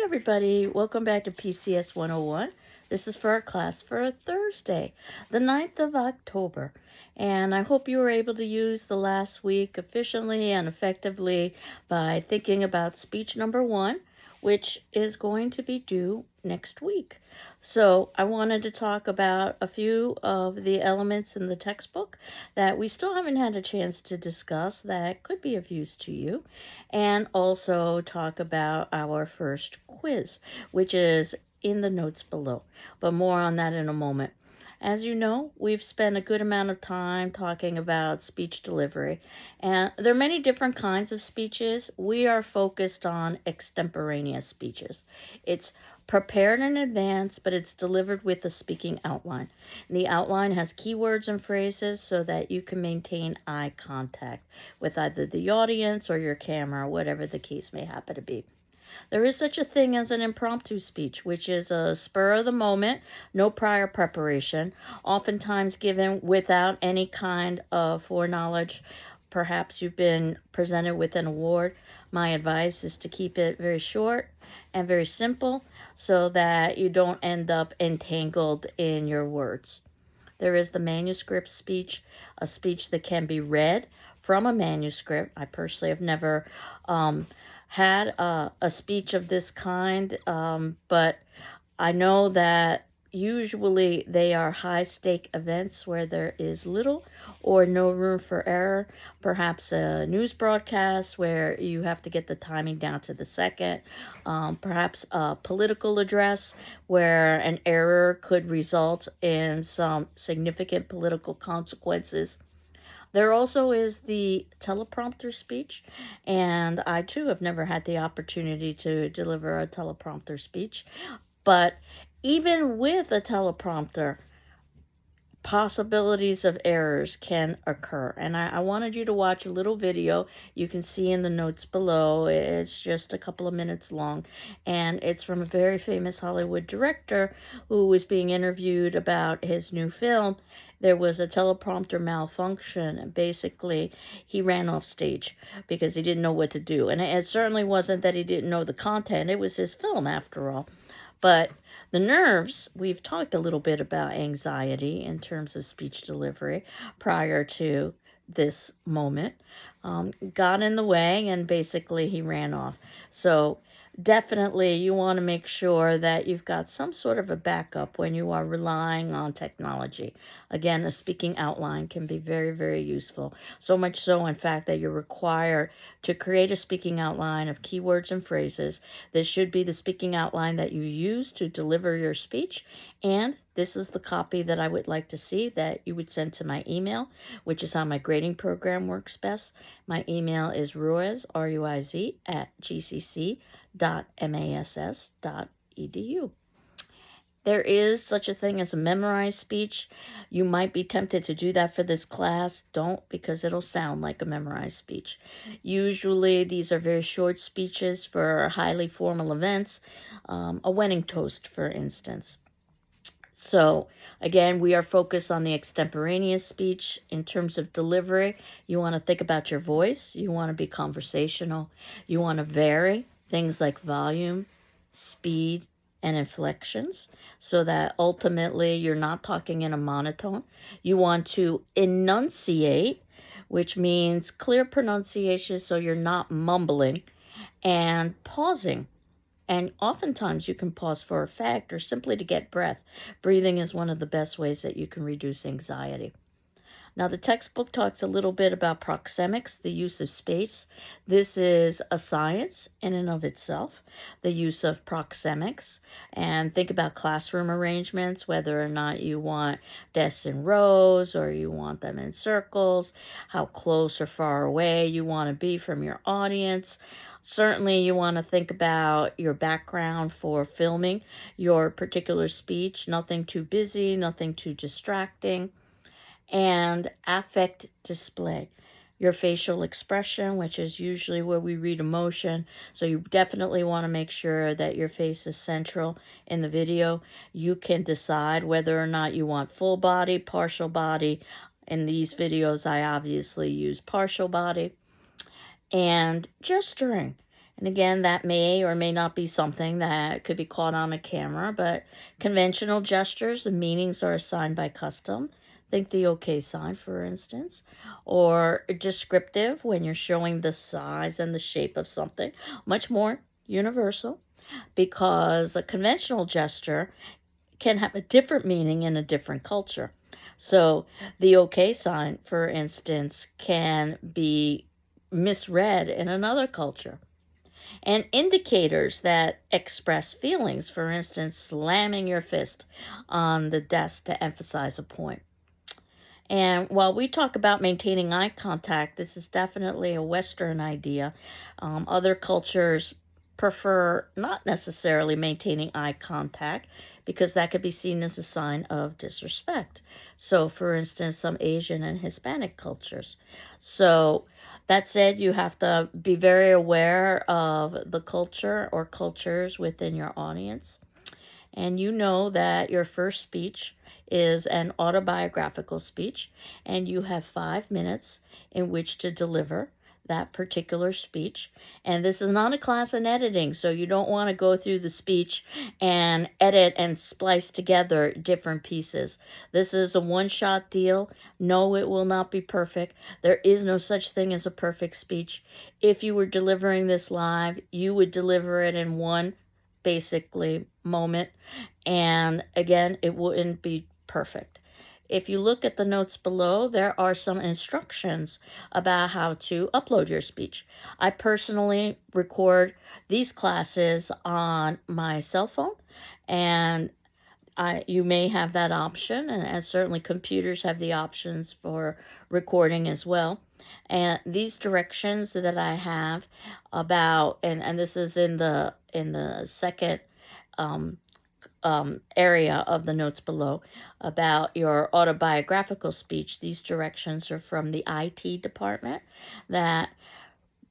Hey everybody, welcome back to PCS 101. This is for our class for Thursday, the 9th of October. And I hope you were able to use the last week efficiently and effectively by thinking about speech number 1, which is going to be due next week. So I wanted to talk about a few of the elements in the textbook that we still haven't had a chance to discuss that could be of use to you, and also talk about our first quiz, which is in the notes below. But more on that in a moment. As you know, we've spent a good amount of time talking about speech delivery, and there are many different kinds of speeches. We are focused on extemporaneous speeches. It's prepared in advance, but it's delivered with a speaking outline. And the outline has keywords and phrases so that you can maintain eye contact with either the audience or your camera, whatever the case may happen to be. There is such a thing as an impromptu speech, which is a spur of the moment, no prior preparation, oftentimes given without any kind of foreknowledge. Perhaps you've been presented with an award. My advice is to keep it very short and very simple so that you don't end up entangled in your words. There is the manuscript speech, a speech that can be read from a manuscript. I personally have never had a speech of this kind, but I know that usually they are high stake events where there is little or no room for error. Perhaps a news broadcast where you have to get the timing down to the second. Perhaps a political address where an error could result in some significant political consequences. There also is the teleprompter speech, and I too have never had the opportunity to deliver a teleprompter speech. But even with a teleprompter, possibilities of errors can occur. And I wanted you to watch a little video you can see in the notes below. It's just a couple of minutes long, and it's from a very famous Hollywood director who was being interviewed about his new film. There was a teleprompter malfunction, and basically he ran off stage because he didn't know what to do. And it certainly wasn't that he didn't know the content, it was his film after all. But the nerves, we've talked a little bit about anxiety in terms of speech delivery prior to this moment, got in the way, and basically he ran off. So definitely you want to make sure that you've got some sort of a backup when you are relying on technology. Again, a speaking outline can be very, very useful. So much so, in fact, that you're required to create a speaking outline of keywords and phrases. This should be the speaking outline that you use to deliver your speech. And this is the copy that I would like to see that you would send to my email, which is how my grading program works best. My email is ruiz, R-U-I-Z, @gcc.mass.edu. There is such a thing as a memorized speech. You might be tempted to do that for this class. Don't, because it'll sound like a memorized speech. Usually these are very short speeches for highly formal events, a wedding toast, for instance. So again, we are focused on the extemporaneous speech. In terms of delivery, you want to think about your voice. You want to be conversational. You want to vary things like volume, speed, and inflections so that ultimately you're not talking in a monotone. You want to enunciate, which means clear pronunciation so you're not mumbling, and pausing. And oftentimes you can pause for effect or simply to get breath. Breathing is one of the best ways that you can reduce anxiety. Now, the textbook talks a little bit about proxemics, the use of space. This is a science in and of itself, the use of proxemics. And think about classroom arrangements, whether or not you want desks in rows or you want them in circles, how close or far away you want to be from your audience. Certainly, you want to think about your background for filming your particular speech. Nothing too busy, nothing too distracting. And affect display, your facial expression, which is usually where we read emotion. So you definitely want to make sure that your face is central in the video. You can decide whether or not you want full body, partial body. In these videos, I obviously use partial body. And gesturing. And again, that may or may not be something that could be caught on a camera, but conventional gestures, the meanings are assigned by custom. Think the OK sign, for instance, or descriptive when you're showing the size and the shape of something, much more universal because a conventional gesture can have a different meaning in a different culture. So the OK sign, for instance, can be misread in another culture. And indicators that express feelings, for instance, slamming your fist on the desk to emphasize a point. And while we talk about maintaining eye contact, this is definitely a Western idea. Other cultures prefer not necessarily maintaining eye contact because that could be seen as a sign of disrespect. So, for instance, some Asian and Hispanic cultures. So, that said, you have to be very aware of the culture or cultures within your audience. And you know that your first speech is an autobiographical speech, and you have 5 minutes in which to deliver that particular speech. And this is not a class in editing, so you don't want to go through the speech and edit and splice together different pieces. This is a one-shot deal. No, it will not be perfect. There is no such thing as a perfect speech. If you were delivering this live, you would deliver it in one basically moment, and again, it wouldn't be perfect. If you look at the notes below, there are some instructions about how to upload your speech. I personally record these classes on my cell phone, and you may have that option, and certainly computers have the options for recording as well. And these directions that I have about, and this is in the second um, area of the notes below about your autobiographical speech. These directions are from the IT department. That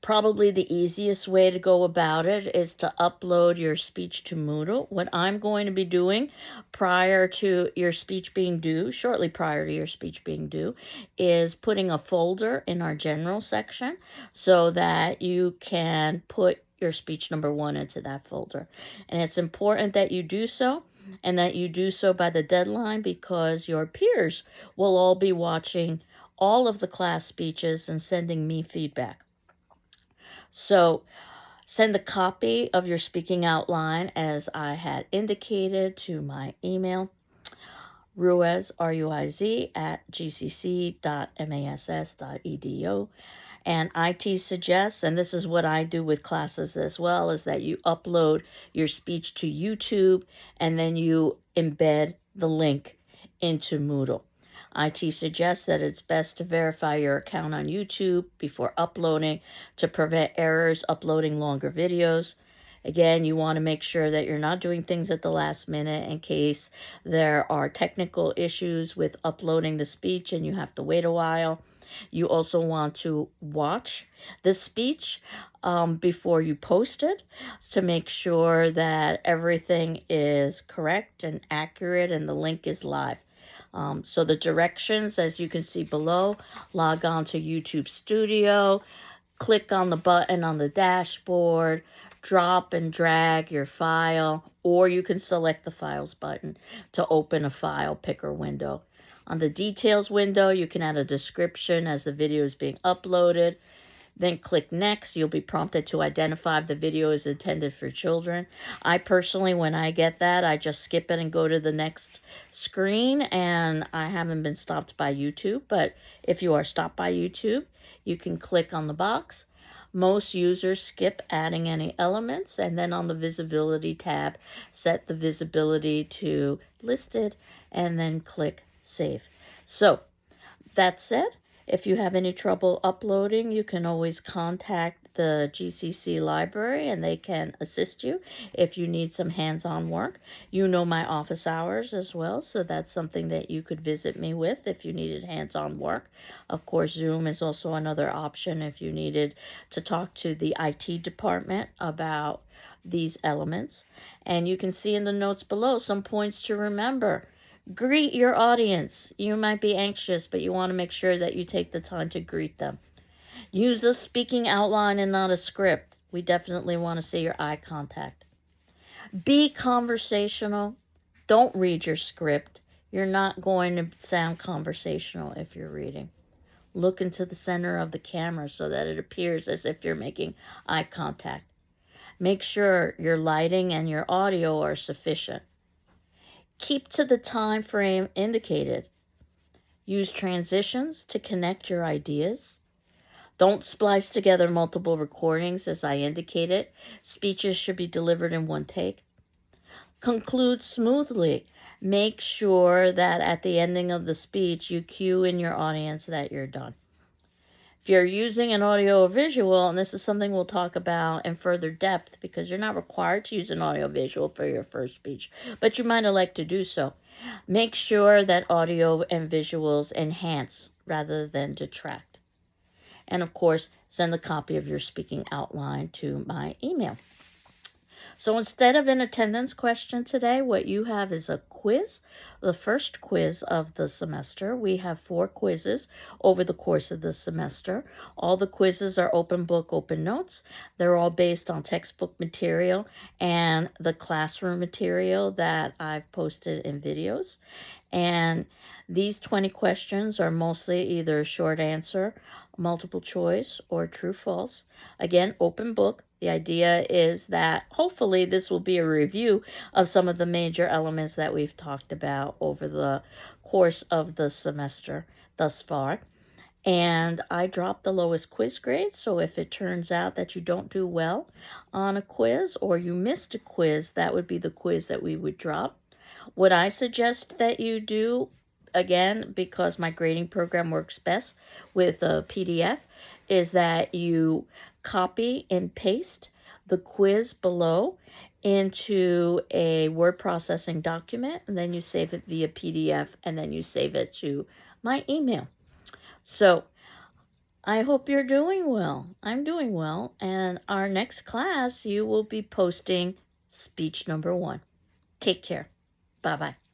probably the easiest way to go about it is to upload your speech to Moodle. What I'm going to be doing prior to your speech being due, shortly prior to your speech being due, is putting a folder in our general section so that you can put your speech number 1 into that folder. And it's important that you do so, and that you do so by the deadline, because your peers will all be watching all of the class speeches and sending me feedback. So send a copy of your speaking outline, as I had indicated, to my email, Ruiz, R-U-I-Z, @gcc.mass.edu. And IT suggests, and this is what I do with classes as well, is that you upload your speech to YouTube and then you embed the link into Moodle. IT suggests that it's best to verify your account on YouTube before uploading to prevent errors uploading longer videos. Again, you want to make sure that you're not doing things at the last minute in case there are technical issues with uploading the speech and you have to wait a while. You also want to watch the speech before you post it to make sure that everything is correct and accurate and the link is live. So the directions, as you can see below, log on to YouTube Studio, click on the button on the dashboard, drop and drag your file, or you can select the Files button to open a file picker window. On the Details window, you can add a description as the video is being uploaded. Then click Next. You'll be prompted to identify if the video is intended for children. I personally, when I get that, I just skip it and go to the next screen, and I haven't been stopped by YouTube. But if you are stopped by YouTube, you can click on the box. Most users skip adding any elements, and then on the Visibility tab, set the visibility to Listed, and then click Save. So, that said, if you have any trouble uploading, you can always contact the GCC library and they can assist you if you need some hands-on work. You know my office hours as well, so that's something that you could visit me with if you needed hands-on work. Of course, Zoom is also another option if you needed to talk to the IT department about these elements. And you can see in the notes below some points to remember. Greet your audience. You might be anxious, but you want to make sure that you take the time to greet them. Use a speaking outline and not a script. We definitely want to see your eye contact. Be conversational. Don't read your script. You're not going to sound conversational if you're reading. Look into the center of the camera so that it appears as if you're making eye contact. Make sure your lighting and your audio are sufficient. Keep to the time frame indicated. Use transitions to connect your ideas. Don't splice together multiple recordings as I indicated. Speeches should be delivered in one take. Conclude smoothly. Make sure that at the ending of the speech, you cue in your audience that you're done. If you're using an audio or visual, and this is something we'll talk about in further depth because you're not required to use an audio visual for your first speech, but you might elect to do so. Make sure that audio and visuals enhance rather than detract. And of course, send a copy of your speaking outline to my email. So instead of an attendance question today, what you have is a quiz, the first quiz of the semester. We have 4 quizzes over the course of the semester. All the quizzes are open book, open notes. They're all based on textbook material and the classroom material that I've posted in videos. And these 20 questions are mostly either short answer, multiple choice, or true false. Again, open book. The idea is that hopefully this will be a review of some of the major elements that we've talked about over the course of the semester thus far. And I dropped the lowest quiz grade, so if it turns out that you don't do well on a quiz or you missed a quiz, that would be the quiz that we would drop. What I suggest that you do, again, because my grading program works best with a PDF, is that you copy and paste the quiz below into a word processing document, and then you save it via PDF, and then you save it to my email. So I hope you're doing well. I'm doing well, and our next class, you will be posting speech number 1. Take care. Bye-bye.